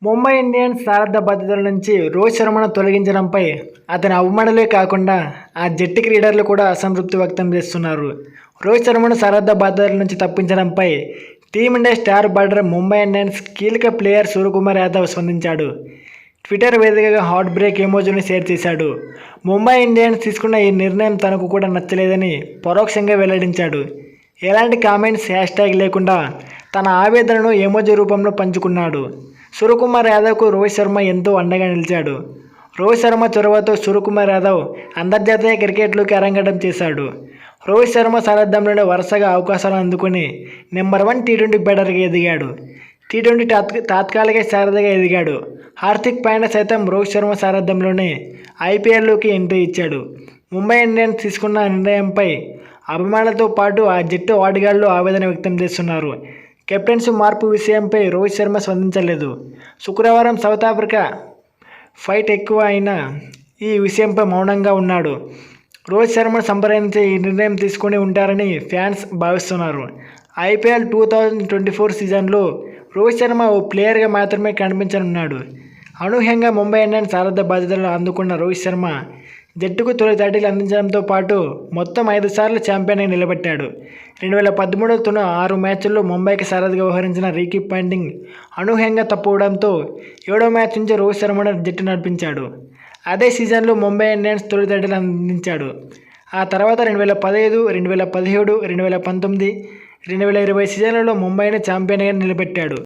Mumbai Indians సారథ్య బాధ్యతల నుంచి రోహిత్ శర్మను తొలగించడంపై అతని అభిమానులే కాకుండా ఆ జట్టు క్రీడర్లు కూడా అసంతృప్తి వ్యక్తం చేస్తున్నారు. రోహిత్ శర్మను సారథ్య బాధ్యతల నుంచి తప్పించడంపై team India star bowler Mumbai Indians కీలక ప్లేయర్ సూర్యకుమార్ యాదవ్ స్పందించాడు. ట్విట్టర్ వేదికగా హార్ట్ బ్రేక్ ఎమోజీని షేర్ చేశాడు. ముంబై ఇండియన్స్ తీసుకున్న ఈ నిర్ణయం తనకు కూడా నచ్చలేదని పరోక్షంగా వెల్లడించాడు. ఎలాంటి కామెంట్స్, హ్యాష్ట్యాగ్ లేకుండా తన ఆవేదనను ఎమోజీ రూపంలో పంచుకున్నాడు. సూర్యకుమార్ యాదవ్కు రోహిత్ శర్మ ఎంతో అండగా నిలిచాడు. రోహిత్ శర్మ చొరవతో సూర్యకుమార్ యాదవ్ అంతర్జాతీయ క్రికెట్లోకి అరంగేట్రం చేశాడు. రోహిత్ శర్మ సారథ్యంలోనే వరుసగా అవకాశాలు అందుకుని నెంబర్ 1 టీ20 బ్యాటర్గా ఎదిగాడు. టీ20 తాత్కాలిక సారథిగా ఎదిగాడు. హార్దిక్ పాండ్యా సైతం రోహిత్ శర్మ సారథ్యంలోనే ఐపీఎల్లోకి ఎంట్రీ ఇచ్చాడు. ముంబై ఇండియన్స్ తీసుకున్న నిర్ణయంపై అభిమానులతో పాటు ఆ జట్టు ఆటగాళ్లు ఆవేదన వ్యక్తం చేస్తున్నారు. కెప్టెన్సీ మార్పు విషయంపై రోహిత్ శర్మ స్పందించలేదు. శుక్రవారం సౌత్ ఆఫ్రికా ఫైట్ ఎక్కువ అయినా ఈ విషయంపై మౌనంగా ఉన్నాడు. రోహిత్ శర్మను సంప్రదించి ఈ నిర్ణయం తీసుకుని ఉంటారని ఫ్యాన్స్ భావిస్తున్నారు. ఐపీఎల్ 2024 సీజన్లో రోహిత్ శర్మ ఓ ప్లేయర్గా మాత్రమే కనిపించనున్నాడు. అనూహ్యంగా ముంబై ఇండియన్స్ సారథ్య బాధ్యతలు అందుకున్న రోహిత్ శర్మ జట్టుకు తొలి టైటిల్ అందించడంతో పాటు మొత్తం 5 సార్లు ఛాంపియన్గా నిలబెట్టాడు. 2013 తొలి 6 మ్యాచ్ల్లో ముంబైకి సారథిగా వ్యవహరించిన రికీ పాంటింగ్ అనూహ్యంగా తప్పుకోవడంతో 7వ మ్యాచ్ నుంచి రోహిత్ శర్మను జట్టు నడిపించాడు. అదే సీజన్లో ముంబై ఇండియన్స్ తొలి టైటిల్ అందించాడు. ఆ తర్వాత 2015, 2017, 2019, 2020 సీజన్లలో ముంబైని ఛాంపియన్గా నిలబెట్టాడు.